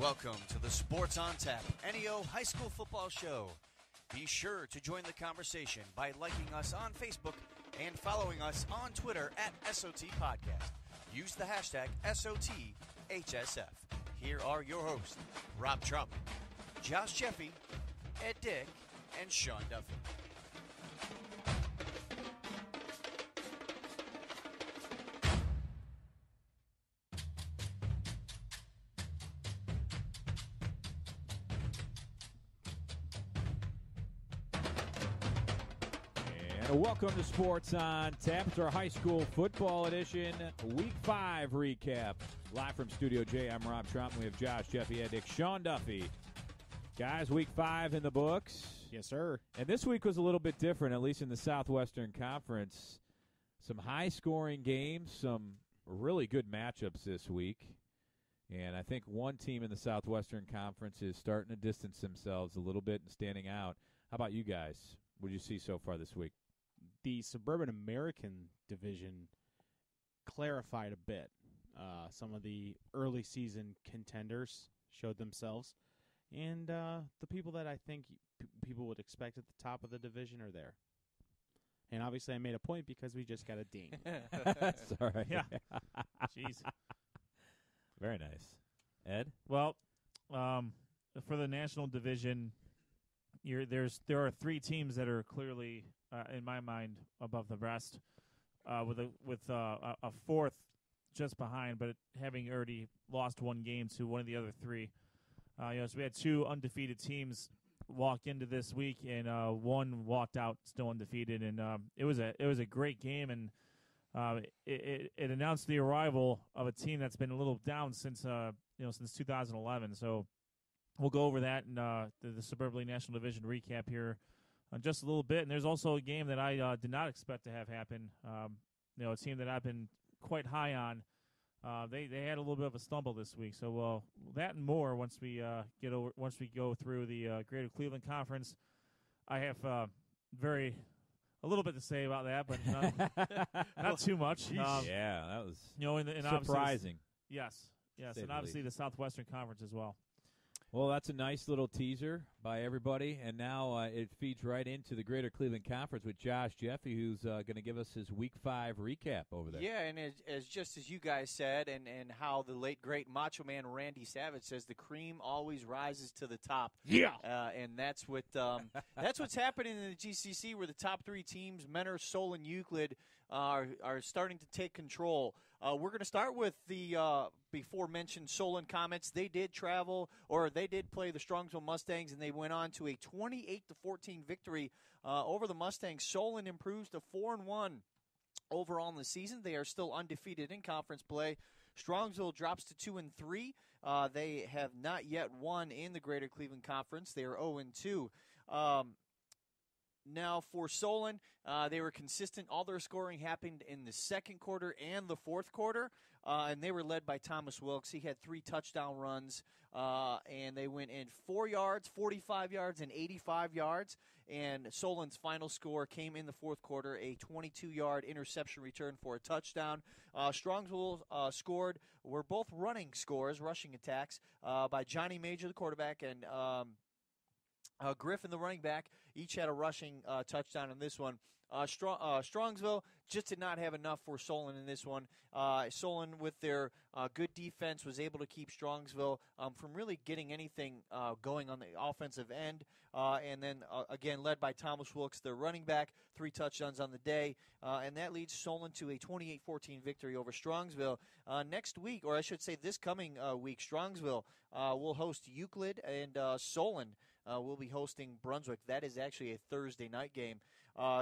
Welcome to the Sports on Tap NEO High School Football Show. Be sure to join the conversation by liking us on Facebook and following us on Twitter at SOT Podcast. Use the hashtag SOTHSF. Here are your hosts, Rob Trump, Josh Jeffy, Ed Dick, and Sean Duffy. Welcome to Sports on Tap. It's our high school football edition, Week 5 recap. Live from Studio J, I'm Rob Trump. We have Josh, Jeffy, Ed, Dick, Sean Duffy. Guys, Week 5 in the books. Yes, sir. And this week was a little bit different, at least in the Southwestern Conference. Some high-scoring games, some really good matchups this week. And I think one team in the Southwestern Conference is starting to distance themselves a little bit and standing out. How about you guys? What did you see so far this week? The Suburban American division clarified a bit. Some of the early season contenders showed themselves, and the people that I think people would expect at the top of the division are there. And obviously I made a point because we just got a ding. Sorry. Yeah. Jeez. Very nice. Ed? Well, for the national division, there are three teams that are clearly, in my mind, above the rest, with a fourth just behind, but having already lost one game to one of the other three. So we had two undefeated teams walk into this week, and one walked out still undefeated, and it was a great game, and it announced the arrival of a team that's been a little down since 2011. So we'll go over that in the Suburban National Division recap here in just a little bit. And there's also a game that I did not expect to have happen. A team that I've been quite high on. They had a little bit of a stumble this week. So that and more once we go through the Greater Cleveland Conference. I have a little bit to say about that, but not too much. Yeah, that was and surprising. Yes, and obviously the Southwestern Conference as well. Well, that's a nice little teaser by everybody, and now it feeds right into the Greater Cleveland Conference with Josh Jeffy, who's going to give us his Week 5 recap over there. Yeah, and as just as you guys said, and how the late, great Macho Man Randy Savage says, the cream always rises to the top. Yeah. And that's what's happening in the GCC, where the top three teams, Menor, Solon, Euclid, are starting to take control. We're going to start with the before-mentioned Solon Comets. They did they did play the Strongsville Mustangs, and they went on to a 28-14 victory over the Mustangs. Solon improves to 4-1 overall in the season. They are still undefeated in conference play. Strongsville drops to 2-3. They have not yet won in the Greater Cleveland Conference. They are 0-2. Now, for Solon, they were consistent. All their scoring happened in the second quarter and the fourth quarter, and they were led by Thomas Wilkes. He had 3 touchdown runs, and they went in 4 yards, 45 yards, and 85 yards. And Solon's final score came in the fourth quarter, a 22-yard interception return for a touchdown. Strongsville scored. Were both running scores, rushing attacks, by Johnny Major, the quarterback, and Griffin, the running back. Each had a rushing touchdown in this one. Strongsville just did not have enough for Solon in this one. Solon, with their good defense, was able to keep Strongsville from really getting anything going on the offensive end. And then, again, led by Thomas Wilkes, their running back, 3 touchdowns on the day. And that leads Solon to a 28-14 victory over Strongsville. Next week, or I should say this coming week, Strongsville will host Euclid, and Solon will be hosting Brunswick. That is actually a Thursday night game.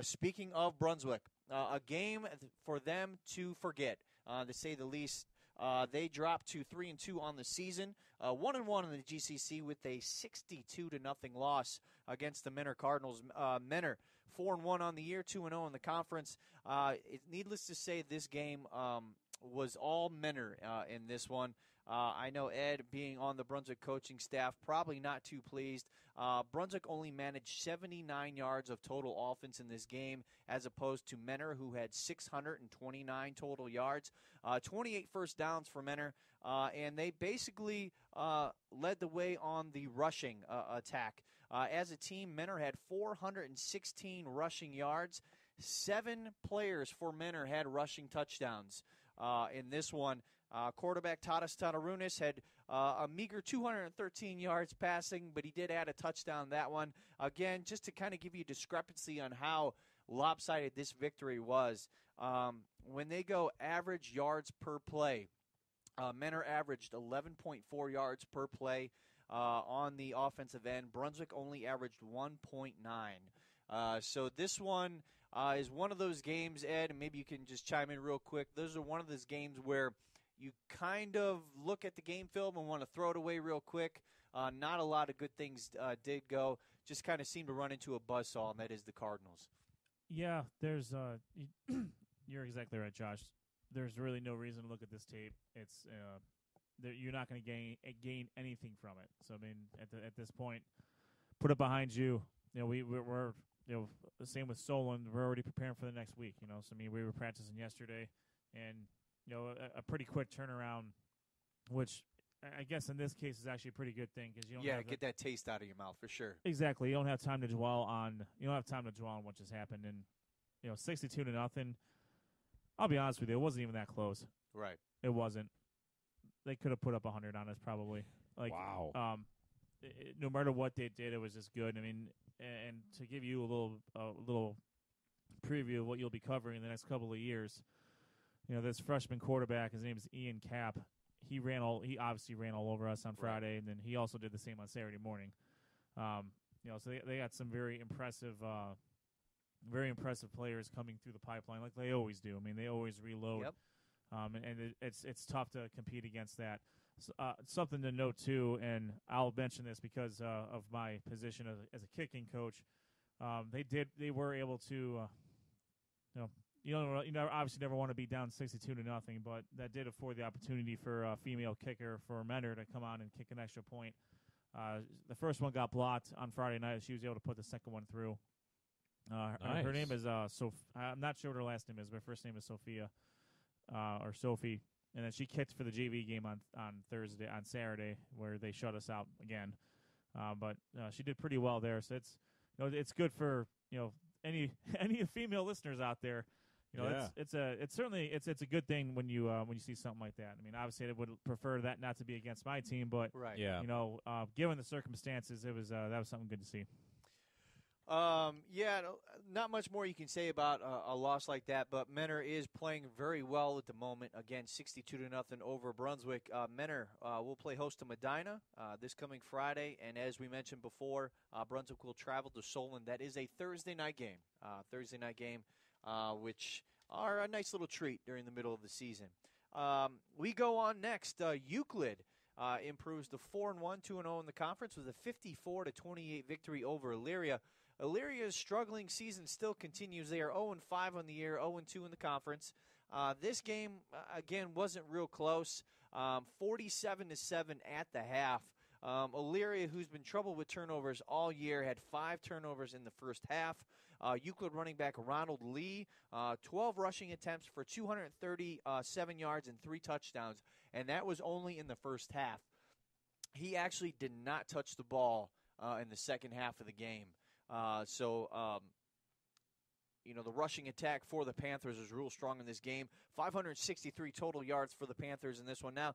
Speaking of Brunswick, a game for them to forget, to say the least. They dropped to 3-2 on the season, 1-1 in the GCC with a 62-0 loss against the Menor Cardinals. Menor 4-1 on the year, 2-0 in the conference. Needless to say, this game was all Menor in this one. I know Ed, being on the Brunswick coaching staff, probably not too pleased. Brunswick only managed 79 yards of total offense in this game, as opposed to Menor, who had 629 total yards, 28 first downs for Menor, and they basically led the way on the rushing attack. As a team, Menor had 416 rushing yards. 7 players for Menor had rushing touchdowns in this one. Quarterback Tadas Tanarunis had a meager 213 yards passing, but he did add a touchdown that one. Again, just to kind of give you discrepancy on how lopsided this victory was, when they go average yards per play, Menor averaged 11.4 yards per play on the offensive end. Brunswick only averaged 1.9. So this one is one of those games, Ed, and maybe you can just chime in real quick. Those are one of those games where you kind of look at the game film and want to throw it away real quick. Not a lot of good things did go. Just kind of seemed to run into a buzzsaw, and that is the Cardinals. Yeah, there's you're exactly right, Josh. There's really no reason to look at this tape. It's you're not going to gain anything from it. So I mean, at this point, put it behind you. You know, we're the same with Solon. We're already preparing for the next week. So I mean, we were practicing yesterday, and a pretty quick turnaround, which I guess in this case is actually a pretty good thing because you don't get that taste out of your mouth for sure. Exactly, you don't have time to dwell on what just happened, and 62-0. I'll be honest with you, it wasn't even that close. Right, it wasn't. They could have put up 100 on us probably. Wow. No matter what they did, it was just good. I mean, and to give you a little preview of what you'll be covering in the next couple of years. This freshman quarterback, his name is Ian Cap. He obviously ran all over us on Friday, and then he also did the same on Saturday morning. So they got some very impressive players coming through the pipeline, like they always do. I mean, they always reload. Yep. And it's tough to compete against that. So, something to note too, and I'll mention this because of my position as a kicking coach. They were able to, you obviously never want to be down 62-0, but that did afford the opportunity for a female kicker for Menor to come on and kick an extra point. The first one got blocked on Friday night. She was able to put the second one through. Nice. Her name is I'm not sure what her last name is, but her first name is Sophia or Sophie. And then she kicked for the JV game on Saturday, where they shut us out again. But she did pretty well there. So it's good for any female listeners out there. It's a good thing when you see something like that. I mean, obviously I would prefer that not to be against my team, but right. Yeah. Given the circumstances, that was something good to see. Not much more you can say about a loss like that, but Menor is playing very well at the moment. Again, 62-0 over Brunswick. Menor will play host to Medina this coming Friday, and as we mentioned before, Brunswick will travel to Solon. That is a Thursday night game. Which are a nice little treat during the middle of the season. We go on next. Euclid improves to 4-1, 2-0 in the conference with a 54-28 victory over Elyria. Illyria's struggling season still continues. They are 0-5 on the year, 0-2 in the conference. This game, again, wasn't real close. 47-7 at the half. Elyria, who's been troubled with turnovers all year, had 5 turnovers in the first half. Euclid running back Ronald Lee, 12 rushing attempts for 237 yards and 3 touchdowns, and that was only in the first half. He actually did not touch the ball in the second half of the game. The rushing attack for the Panthers was real strong in this game. 563 total yards for the Panthers in this one. Now,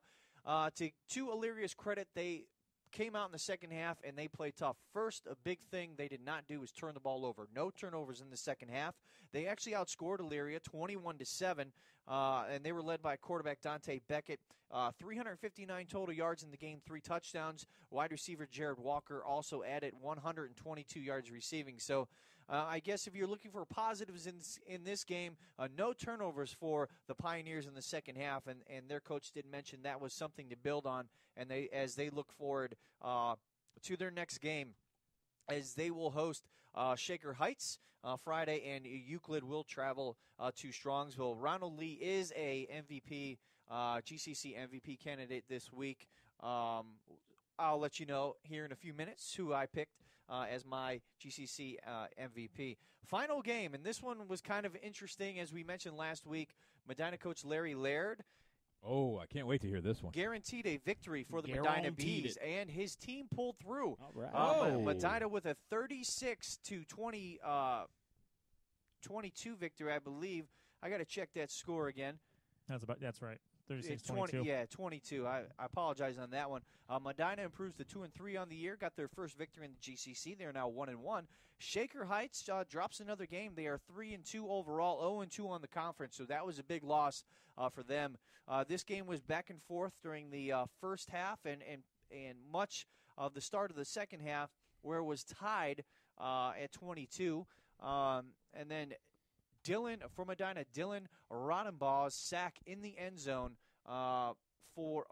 to Illyria's credit, they came out in the second half and they played tough. First, a big thing they did not do was turn the ball over. No turnovers in the second half. They actually outscored Elyria 21-7, and they were led by quarterback Dante Beckett. 359 total yards in the game, 3 touchdowns. Wide receiver Jared Walker also added 122 yards receiving. So I guess if you're looking for positives in this game, no turnovers for the Pioneers in the second half, and their coach did mention that was something to build on, and as they look forward to their next game, as they will host Shaker Heights Friday, and Euclid will travel to Strongsville. Ronald Lee is a MVP, GCC MVP candidate this week. I'll let you know here in a few minutes who I picked as my GCC MVP. Final game, and this one was kind of interesting, as we mentioned last week. Medina coach Larry Laird. Oh, I can't wait to hear this one. Guaranteed a victory for the Medina Bees, and his team pulled through. All right. Medina with a 36-20, 22 victory, I believe. I got to check that score again. That's right. 36-22. Yeah, 22. I apologize on that one. Medina improves to 2-3 on the year. Got their first victory in the GCC. They are now 1-1. Shaker Heights drops another game. They are 3-2 overall, 0-2 on the conference. So that was a big loss for them. This game was back and forth during the first half and much of the start of the second half, where it was tied at 22. And then Dylan Rodenbaugh's sack in the end zone for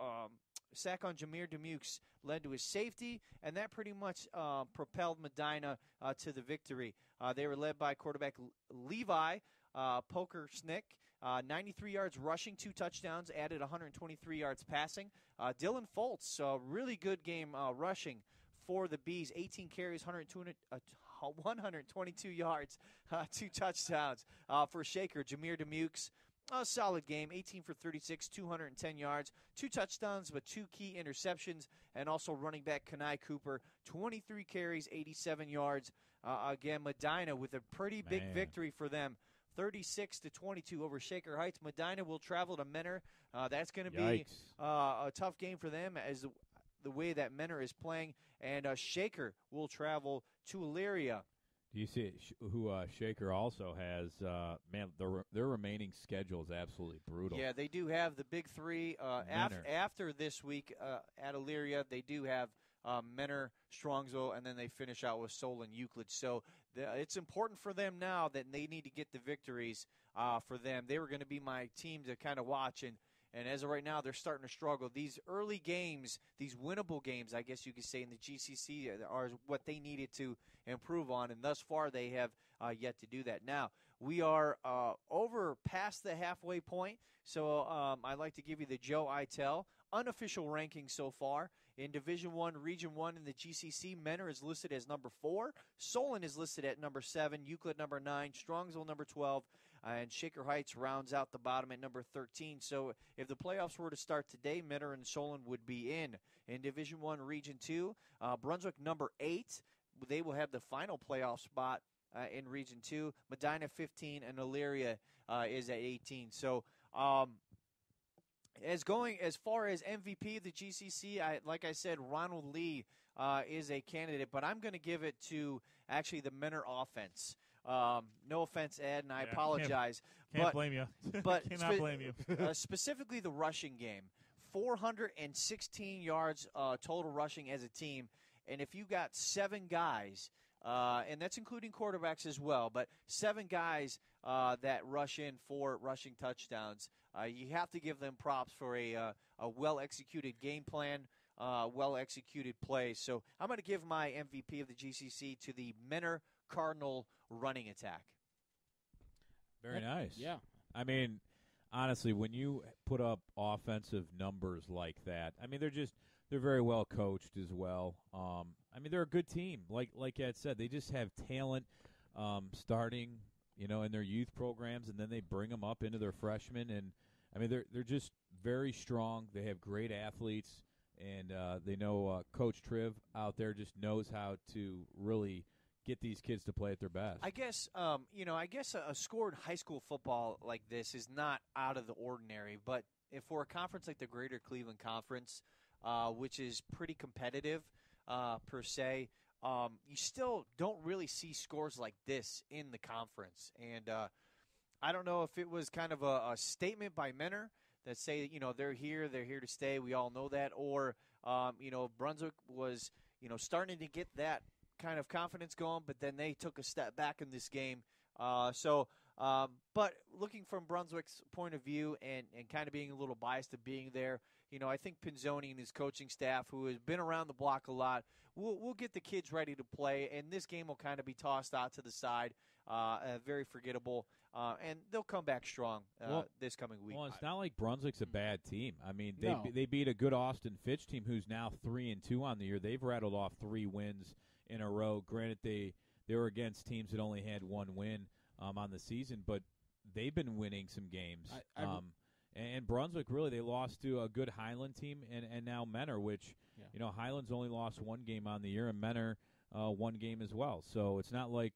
sack on Jameer Demukes led to his safety, and that pretty much propelled Medina to the victory. They were led by quarterback Levi Pokersnick, 93 yards rushing, 2 touchdowns, added 123 yards passing. Dylan Foltz, really good game rushing for the Bees, 18 carries, 122 yards, 2 touchdowns. For Shaker, Jameer Demukes, a solid game, 18 for 36, 210 yards, 2 touchdowns, but 2 key interceptions, and also running back Kenai Cooper, 23 carries, 87 yards. Again, Medina with a pretty big victory for them, 36-22 over Shaker Heights. Medina will travel to Menor. That's going to be a tough game for them, as the way that Menor is playing, and Shaker will travel to Elyria. Do you see who Shaker also has? Their remaining schedule is absolutely brutal. Yeah, they do have the big three. After this week at Elyria, they do have Menor, Strongsville, and then they finish out with Solon Euclid. So it's important for them now that they need to get the victories for them. They were going to be my team to kind of watch, and as of right now, they're starting to struggle. These early games, these winnable games, I guess you could say, in the GCC are what they needed to improve on, and thus far they have yet to do that. Now, we are over past the halfway point, so I'd like to give you the Joe Itel unofficial ranking so far. In Division I, Region 1 in the GCC, Menor is listed as number 4. Solon is listed at number 7. Euclid number 9. Strongsville number 12. And Shaker Heights rounds out the bottom at number 13. So if the playoffs were to start today, Menor and Solon would be in. In Division I, Region 2, Brunswick number 8. They will have the final playoff spot in Region 2. Medina 15, and Elyria is at 18. So as far as MVP of the GCC, like I said, Ronald Lee is a candidate, but I'm going to give it to actually the Menor offense. No offense, Ed, and I apologize. Can't blame you. But cannot blame you. Specifically the rushing game, 416 yards total rushing as a team, and if you got 7 guys, and that's including quarterbacks as well, but 7 guys that rush in for rushing touchdowns, you have to give them props for a well-executed game plan, well-executed play. So I'm going to give my MVP of the GCC to the Menor Cardinal running attack. Very nice. Yeah. I mean, honestly, when you put up offensive numbers like that, I mean, they're very well coached as well. I mean, they're a good team. Like Ed said, they just have talent starting, in their youth programs, and then they bring them up into their freshmen. And I mean, they're just very strong. They have great athletes, and they know Coach Triv out there just knows how to really get these kids to play at their best. I guess, a score in high school football like this is not out of the ordinary. But if for a conference like the Greater Cleveland Conference, which is pretty competitive per se, you still don't really see scores like this in the conference. And I don't know if it was kind of a statement by Menor that say, they're here to stay. We all know that. Or, Brunswick was, starting to get that kind of confidence going, but then they took a step back in this game. But looking from Brunswick's point of view and kind of being a little biased to being there, I think Pinzoni and his coaching staff, who has been around the block a lot, we'll get the kids ready to play, and this game will kind of be tossed out to the side, very forgettable, and they'll come back strong this coming week. Well, it's not like Brunswick's a bad team. I mean, No. they beat a good Austin Fitch team who's now 3-2 on the year. They've rattled off 3 wins in a row. Granted, they were against teams that only had 1 win on the season, but they've been winning some games. And Brunswick, really, they lost to a good Highland team and now Menor, which, Highland's only lost 1 game on the year, and Menor 1 game as well. So it's not like,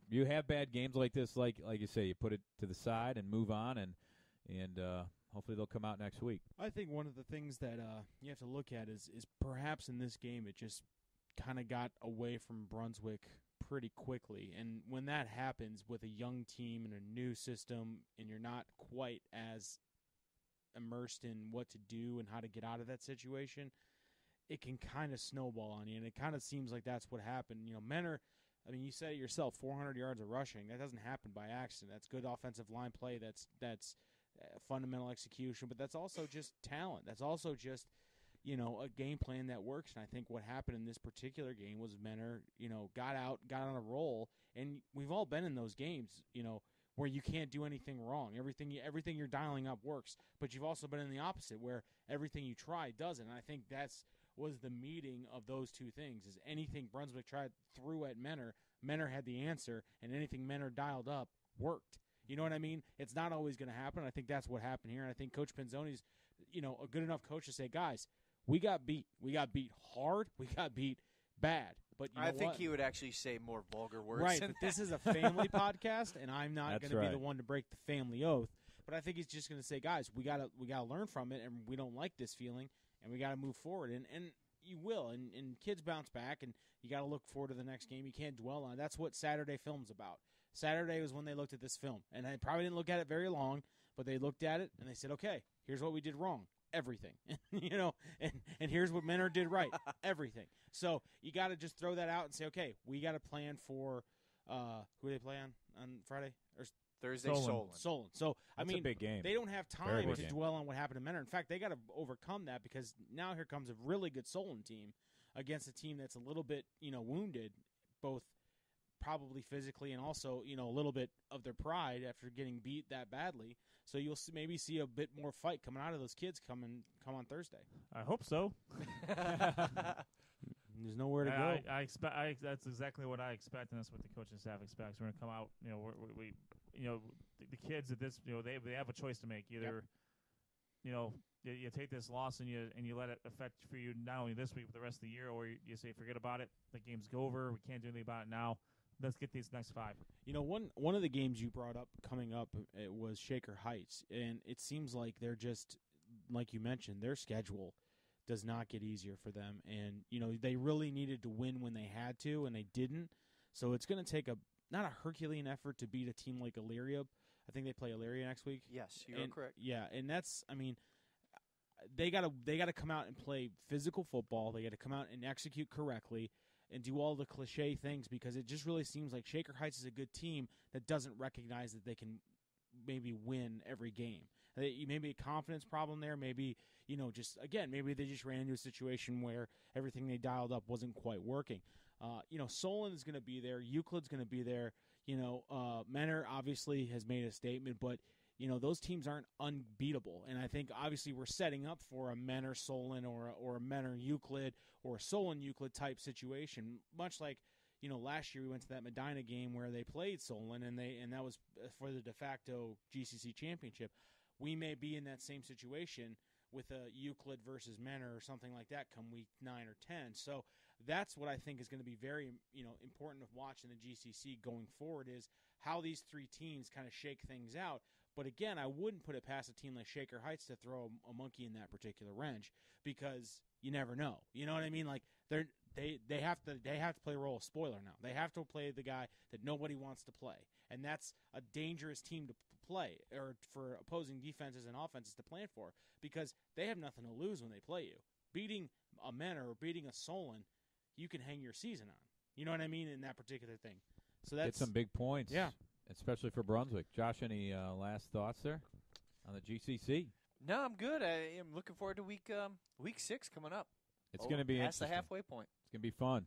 you have bad games like this, like you say, you put it to the side and move on, and hopefully they'll come out next week. I think one of the things that you have to look at is perhaps in this game it just kind of got away from Brunswick pretty quickly. And when that happens with a young team and a new system and you're not quite as immersed in what to do and how to get out of that situation, it can kind of snowball on you. And it kind of seems like that's what happened. Menor, I mean, you said it yourself, 400 yards of rushing. That doesn't happen by accident. That's good offensive line play. That's fundamental execution. But that's also just talent. That's also just, a game plan that works. And I think what happened in this particular game was Menor, got on a roll. And we've all been in those games, where you can't do anything wrong. Everything you're dialing up works. But you've also been in the opposite, where everything you try doesn't. And I think was the meeting of those two things. Is anything Brunswick threw at Menor had the answer, and anything Menor dialed up worked. You know what I mean? It's not always going to happen. I think that's what happened here. And I think Coach Pinzoni's, a good enough coach to say, guys, we got beat. We got beat hard. We got beat bad. But I think he would actually say more vulgar words. Right, but this is a family podcast, and I'm not going to be the one to break the family oath. But I think he's just going to say, guys, we gotta learn from it, and we don't like this feeling, and we got to move forward. And you will, and kids bounce back, and you got to look forward to the next game. You can't dwell on it. That's what Saturday film's about. Saturday was when they looked at this film, and they probably didn't look at it very long, but they looked at it, and they said, okay, here's what we did wrong. Everything, and here's what Menor did right. Everything. So you got to just throw that out and say, okay, we got to plan for who do they play on Friday or Thursday? Solon. So That's a big game. They don't have time to game. dwell on what happened to Menor. In fact, they got to overcome that, because now here comes a really good Solon team against a team that's a little bit wounded, both probably physically and also a little bit of their pride after getting beat that badly. So you'll maybe see a bit more fight coming out of those kids come on Thursday. I hope so. There's nowhere to go. I expect. That's exactly what I expect, and that's what the coaching staff expects. We're going to come out. The kids at this, they have a choice to make. Either, you take this loss and you let it affect for you not only this week but the rest of the year, or you say forget about it. The game's over. We can't do anything about it now. Let's get these next 5. One of the games you brought up coming up, it was Shaker Heights, and it seems like they're just, like you mentioned, their schedule does not get easier for them, and they really needed to win when they had to, and they didn't. So it's going to take not a Herculean effort to beat a team like Elyria. I think they play Elyria next week. Yes, you're correct. Yeah, and that's, they gotta come out and play physical football. They got to come out and execute correctly and do all the cliche things, because it just really seems like Shaker Heights is a good team that doesn't recognize that they can maybe win every game. Maybe a confidence problem there. Maybe, maybe they just ran into a situation where everything they dialed up wasn't quite working. Solon is going to be there. Euclid's going to be there. Menor obviously has made a statement, but those teams aren't unbeatable. And I think obviously we're setting up for a Menor Solon or a Menor Euclid or a Solon Euclid type situation, much like last year we went to that Medina game where they played Solon and that was for the de facto GCC championship. We may be in that same situation with a Euclid versus Menor or something like that come week 9 or 10. So that's what I think is going to be very important to watch in the GCC going forward, is how these 3 teams kind of shake things out. But again, I wouldn't put it past a team like Shaker Heights to throw a monkey in that particular wrench, because you never know. You know what I mean? Like they have to play a role of spoiler now. They have to play the guy that nobody wants to play, and that's a dangerous team to play, or for opposing defenses and offenses to plan for, because they have nothing to lose when they play you. Beating a Menor or beating a Solon, you can hang your season on. You know what I mean, in that particular thing. So that's get some big points. Yeah. Especially for Brunswick. Josh, any last thoughts there on the GCC? No, I'm good. I am looking forward to week 6 coming up. It's going to be past the interesting. halfway point. It's going to be fun.